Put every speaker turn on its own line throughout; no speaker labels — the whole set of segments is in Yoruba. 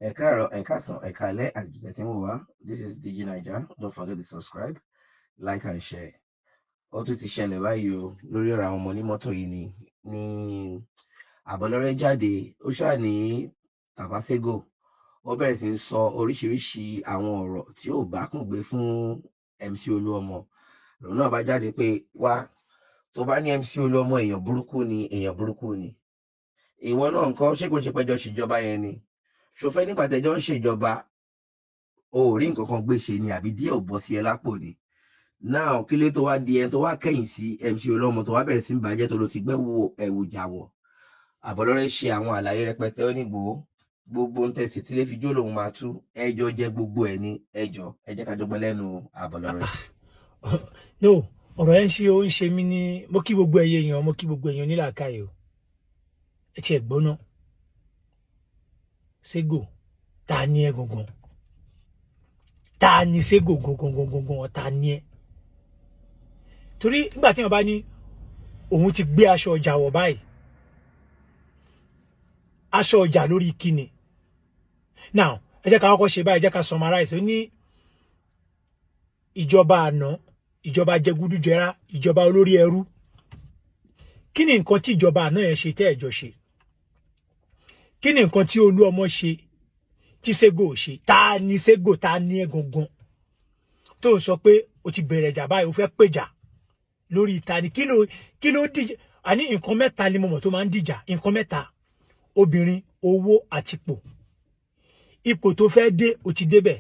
Ẹ káàárọ̀, ẹ káàsán, ẹ káalẹ́ àti bí tẹ́ ń wò wá. This is DG Naija. Don't forget to subscribe, like and share. Ó tún ti ṣẹlẹ̀ báyìí o lórí ọ̀rọ̀ àwọn ọmọ onímọ́tò yìí ní Àbọ̀lọ́rẹ́ jáde. Ó ṣáà ní Tàfàṣégò. Ó bẹ̀rẹ̀ sí ń sọ oríṣiríṣi àwọn ọ̀rọ̀ tí ò bá kùn gbé fún MC Olúọmọ. Òun náà bá jáde pé wá tó bá ní MC Olúọmọ èèyàn burúkú ni èèyàn burúkú ni. Ìwọ náà ńkọ́ ṣé kò ṣe péjọ ṣèjọba yẹn ni? Ṣòfẹ́ nígbà tẹ́jọ́ ń ṣèjọba o ò rí nǹkan kan gbé ṣe ni àbí díẹ̀ ò bọ́ sí ẹ lápò ni. Náà kí ló tó wá di ẹni tó wá kẹ́yìn sí MC Olúọmọ tó wá bẹ̀rẹ̀ sí ń bàjẹ́ tó ló ti gbẹ́wò ẹ̀wù jàwọ̀. Àbọ̀lọ́rẹ́ ṣe àwọn àlàyé rẹpẹtẹ ó nígbò gbogbo ń tẹ̀sí tí lè fi jó lòun máa tú ẹjọ́ jẹ́ gbogbo ẹ̀ ní ẹjọ́ ẹ jẹ́ ká jọgbọ́n lẹ́nu Àbọ̀lọ́rẹ́.
No, ọ̀rọ̀ ẹ̀ ń ṣe ó ń ṣe mí ní mo kí gbogbo ẹ̀yẹ èèyàn mo kí gbogbo èèyàn nílàákàyè o. Ẹ tiẹ̀ gbóná. Ségò ta ni ẹ gangan? Ta ni Ségò gangan ta ni ẹ? Torí nígbà tí wọ́n bá ní òun ti gbé aṣọ ọjà wọ̀ báyìí. Aṣọ ọjà lórí kíni? Now, ẹ jẹ́ ká kọ́kọ́ ṣe báyìí, ẹ jẹ́ ká summarize. Ó ní ìjọba àná, ìjọba jẹgúdújẹrá, ìjọba olórí ẹrú. Kí ni nǹkan tí ìjọba àná yẹn ṣe tẹ́ ẹ jọ ṣe? Kí ni nǹkan tí Olúọmọ ṣe tí Ségò ṣe? Ta ni Ségò ta ni ẹ gangan? Tó sọ pé o ti bẹ̀rẹ̀ ìjà báyìí o fẹ́ pèjà lórí ìta ni kí ló dìjà? Àní nǹkan mẹ́ta ni mo mọ̀ tó máa ń dìjà. Nǹkan mẹ́ta: obìnrin, owó àti ipò. Ipò tó fẹ́ dé o ti débẹ̀.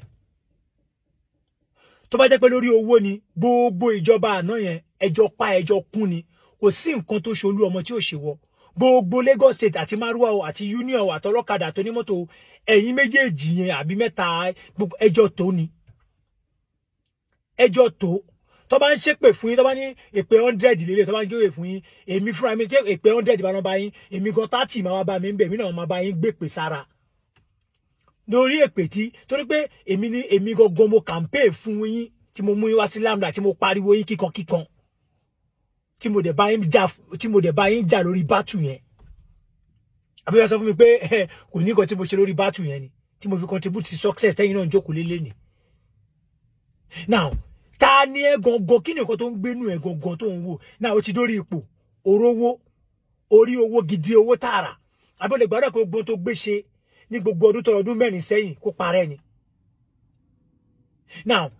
Tó bá jẹ́ pé lórí owó ni gbogbo ìjọba àná yẹn ẹjọ́ pa ẹjọ́ kún ni. Kò sí nǹkan tó ṣe Olúọmọ tí ò ṣe wọ. Gbogbo Lagos State àti Marwa o àti Union o àtọlọ́kadà tó ní mọ́tò ẹ̀yin méjèèjì yẹn àbí mẹ́ta gbogbo ẹjọ́ tó ni. Ẹjọ́ tó. Tó bá ń ṣépè fún yín, tó bá ní èpè 100 lélẹ̀, tó bá ń gbé fún yín, èmi fúnra mi jẹ́ èpè 100 bá lọ bá yín, èmi gan 30 máa wá bá mi ń bẹ̀, mí náà máa bá yín gbé pè sára. Lórí èpè torí pé èmi gangan mo campaign fún yín tí mo mú yín wá sí Lambda tí mo pariwo yín kíkan tí mo dẹ̀ bá yín jà lórí battle yẹn. Àbí wá sọ fún mi pé kò ní nǹkan tí mo ṣe lórí battle yẹn ni tí mo fi contribute sí success tẹ́yìn náà jókòó lélẹ̀ ni. Now, ta ni ẹ gangan? Kí ni nǹkan tó ń gbénú ẹ gangan tó ń wò? Now ó ti dórí ipò orówó orí owó gidi owó tààrà. Àbí ó lè gbàdúrà pé gbogbo tó gbé ṣe ní gbogbo ọdún mẹ́rin sẹ́yìn kó parẹ́ ni. Now,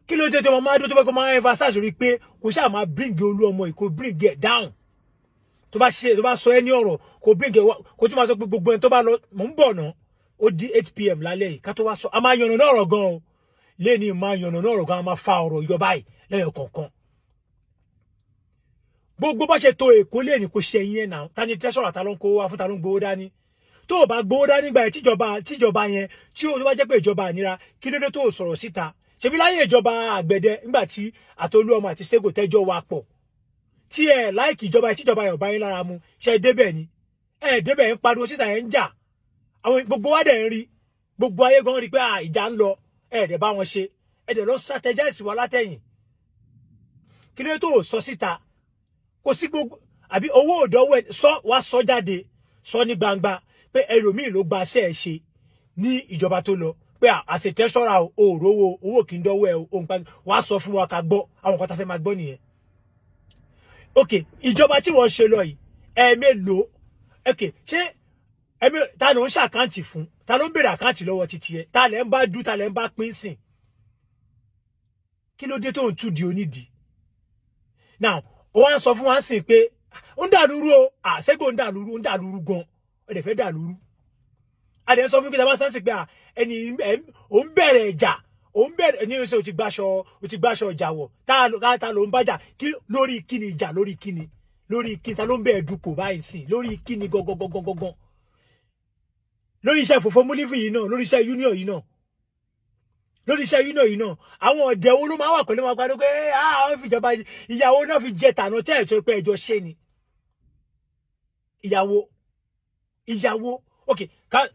kí ló dé tó máa dúró tó bá kó máa emphasize rí pé kò ṣáà máa bring Olúọmọ yìí kó bring it down. Tó bá sọ ẹni ọ̀rọ̀ kó bring it kó tún máa sọ pé gbogbo ẹni tó bá lọ mò ń bọ̀ náà ó di 8 PM lálẹ́ yìí ká tó wá sọ. A máa yànnà náà ọ̀rọ̀ gan o. Lẹ́ni máa yànnà náà ọ̀rọ̀ gan, a máa fa ọ̀rọ̀ yọ báyìí lẹ́yọ̀ kọ̀ọ̀kan. Gbogbo bá ṣe tó Èkó lẹ́ni kò ṣe yín náà. Ta ni tẹ́sọ̀rọ̀ ta ló ń kó wá fún ta ló ń gbowó dání? Tó o bá gbowó dání gbà tíjọba yẹn tí ó bá jẹ́ pé ìjọba ànira kí ló dé tó o sọ̀rọ̀ síta? Ṣebí láyé ìjọba àgbẹ̀dẹ nígbà tí Olúọmọ àti Ségò tẹ́jọ́ wa pọ̀ tí ẹ láìkì ìjọba tíjọba yẹn ò bá yín lára mu ṣe débẹ̀ ni débẹ̀ ń pariwo síta yẹn ń jà àwọn gbogbo wa dẹ̀ ń rí gbogbo ayé gan rí pé ìjà ń lọ dẹ̀ bá wọn ṣe dẹ̀ lọ strategize wa látẹ̀yìn kí ló dé tó o sọ síta? Kò sí gbogbo àbí owó òdọ́wọ́ wá sọ jáde sọ ní gbangba pé ẹlòmíì ló gba iṣẹ́ ẹ ṣe ní ìjọba tó lọ pé àṣetẹ́sọ́ra òòrówó owó kì í dọ́wọ́ ẹ ohun pa wàá sọ fún wa ká gbọ́ àwọn kan tá fẹ́ máa gbọ́ nìyẹn. Ok, ìjọba tí wọ́n ṣe lọ yìí ẹ̀ẹ́mélòó ok ṣé ta ló ń ṣàkáǹtì fún ta ló ń béèrè àkáǹtì lọ́wọ́ títí ẹ ta lẹ́ ń bá dú ta lẹ́ ń bá pín sìn kí ló dé tó ń tú di onídìí. Now ó wá ń sọ fún wa sìn pé ó ń dàlúrú o Ségò ń dàlúrú gan ó dẹ̀ fẹ́ dàlúrú. A dẹ̀ sọ fún kí ta bá sáǹsì pé ẹni ò ń bẹ̀rẹ̀ ìjà ò ń bẹ̀rẹ̀ ní oṣù ó ti gbàṣọ ìjà wọ̀ ta ló ń bájà lórí kíni ìjà lórí kíni ta ló ń bẹ̀ẹ̀ dupò báyìí sìn lórí kíni gangan lórí iṣẹ́ fòfó múlífì yìí náà lórí iṣẹ́ union yìí náà àwọn ọ̀dẹ̀ wo ló máa wà pẹ̀lú wọn gbádùn pé àwọn fìjọba ìyàwó náà fi jẹ tànà tẹ́ ẹ̀ tó pé ẹjọ́ ṣe ni ìyàwó ok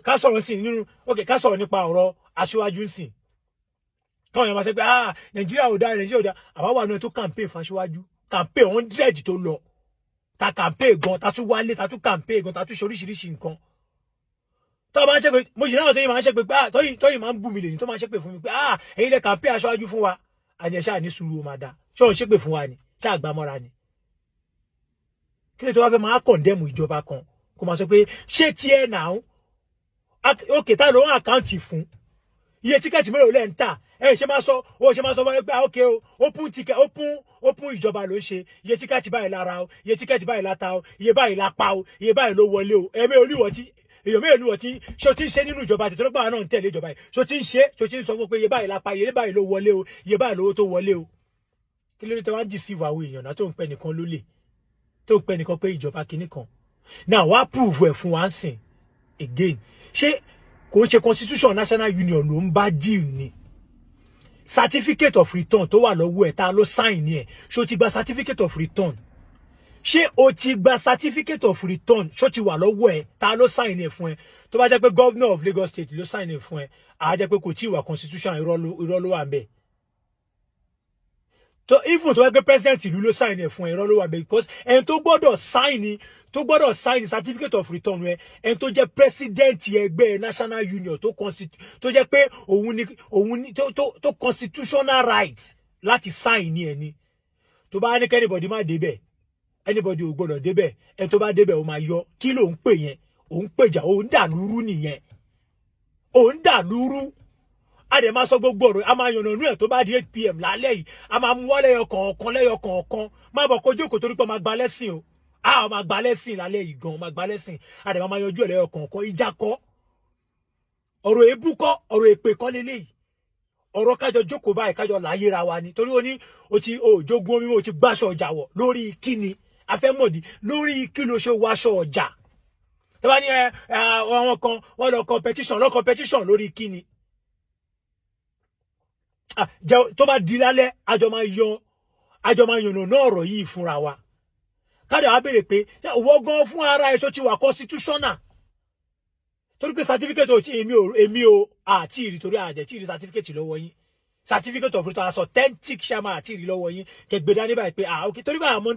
ká sọ̀rọ̀ sí nínú ok ká sọ̀rọ̀ nípa ọ̀rọ̀ aṣíwájú sìn káwọn èèyàn máa ṣe pé Nàìjíríà ò dáa àwa wà náà tó campaign fún aṣíwájú campaign 100 tó lọ ta campaign gan ta tún wálé ta tún campaign gan ta tún ṣe oríṣiríṣi nǹkan tó bá ń ṣe pé mo sì náà tó yìí máa ń ṣe pé tó yìí máa ń bù mí lè ní tó máa ń ṣe pé fún mi pé ẹ̀yin lẹ kàmpé aṣáájú fún wa àní ẹ ṣáà ní sùúrù ó máa dá ṣé òun ṣe pé fún wa ni ṣáà gbà mọ́ra ni kí ló tó wá fẹ́ máa kọ̀ndẹ́mù ìjọba kan kó máa sọ pé ṣé tiẹ̀ náà òkè tá ló ń àkáǹtì fún iye tíkẹ́ẹ̀tì mélòó lẹ́ ń tà ṣe máa sọ wọ́n pé òkè o open ìjọba ló ń ṣe iye tíkẹ́ẹ̀tì báyìí lára o iye tíkẹ́ẹ̀tì báyìí láta o iye báyìí lápá o iye báyìí ló wọlé o èèyàn mélòó olúwọ̀ tí ṣó ti ń ṣe nínú ìjọba tètè lọ́gbà náà ń tẹ̀lé ìjọba yìí ṣó ti ń sọ fún pé iye báyìí lápá iye báyìí ló wọlé o iye báyìí lówó tó wọlé o kí ló dé tí wọ́n á deceive àwọn èèyàn náà tó ń pẹ́ nìkan lólè tó ń pẹ́ nìkan pé ìjọba kìíní kan now wàá prove ẹ̀ fún wa ń sìn again ṣé kò ń ṣe constitution national union ló ń bá deal ni certificate of return tó wà lọ́wọ́ ẹ̀ ta ló sign ni ẹ̀ ṣó ti gba certificate of return ṣé o ti gba certificate of return ṣó ti wà lọ́wọ́ ẹ̀ ta ló sign ẹ̀ fún ẹ tó bá jẹ́ pé governor of Lagos State ló sign ẹ̀ fún ẹ àá jẹ́ pé kò tí ì wà constitution irọ́ ló wà ń bẹ̀ tó even tó bá jẹ́ pé president ìlú ló sign ẹ̀ fún ẹ irọ́ ló wà ń bẹ̀ because ẹni tó gbọ́dọ̀ sign certificate of return ẹ ẹni tó jẹ́ president ẹgbẹ́ national union tó jẹ́ pé òun ni tó constitutional right láti sign ní ẹni tó bá ní kẹ́nìbọ̀dì má débẹ̀ anybody ò gbọ́dọ̀ débẹ̀ ẹni tó bá débẹ̀ ó máa yọ kí ló ń pè yẹn òun pèjà òun dà lúrú nìyẹn òun dà lúrú a dẹ̀ máa sọ gbogbo ọ̀rọ̀ a máa yànnà nú ẹ̀ tó bá di 8 PM lálẹ́ yìí a máa mú wá lẹ́yọ kọ̀ọ̀kan má bọ̀ kó jókòó torí pé máa gba lẹ́sìn o máa gba lẹ́sìn lálẹ́ yìí gan máa gba lẹ́sìn a dẹ̀ máa yanjú ẹ̀ lẹ́yọ kọ̀ọ̀kan ìjà kọ́ ọ̀rọ̀ èébú kọ́ ọ̀rọ̀ èpè kọ́ lélẹ́yìí ọ̀rọ̀ kájọ jókòó báyìí kájọ láyéra wa ni torí o ti jogun omi o ti gbáṣọ ọjà wọ̀ lórí kíni afẹ́mọ̀dí lórí kí ló ṣe wáṣọ ọjà tó bá ní àwọn kan wọ́n lọ competition lórí kíni tó bá di lálẹ́ àjọ máa yànnà náà ọ̀rọ̀ yìí fúnra wa káde wá béèrè pé owó gan fún ara ẹ̀ tó ti wà constitutional torí pé certificate ò tí èmi ò àti ìrì torí àjẹ tí ìrì certificate lọ́wọ́ yín certificate of return as authentic shama àti ìrì lọ́wọ́ yín kẹgbẹ́ dání báyìí pé ok torí pé àwọn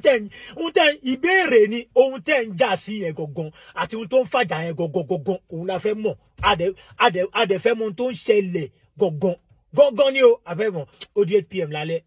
ohun tẹ́ ìbéèrè ni ohun tẹ́ ń jà sí yẹn gangan àti ohun tó ń fàjà yẹn gangan òun la fẹ́ mọ̀ adẹ̀ fẹ́ mọ̀ ohun tó ń ṣẹlẹ̀ gangan ni o àfẹ́ mọ̀ ó di 8 PM lálẹ́.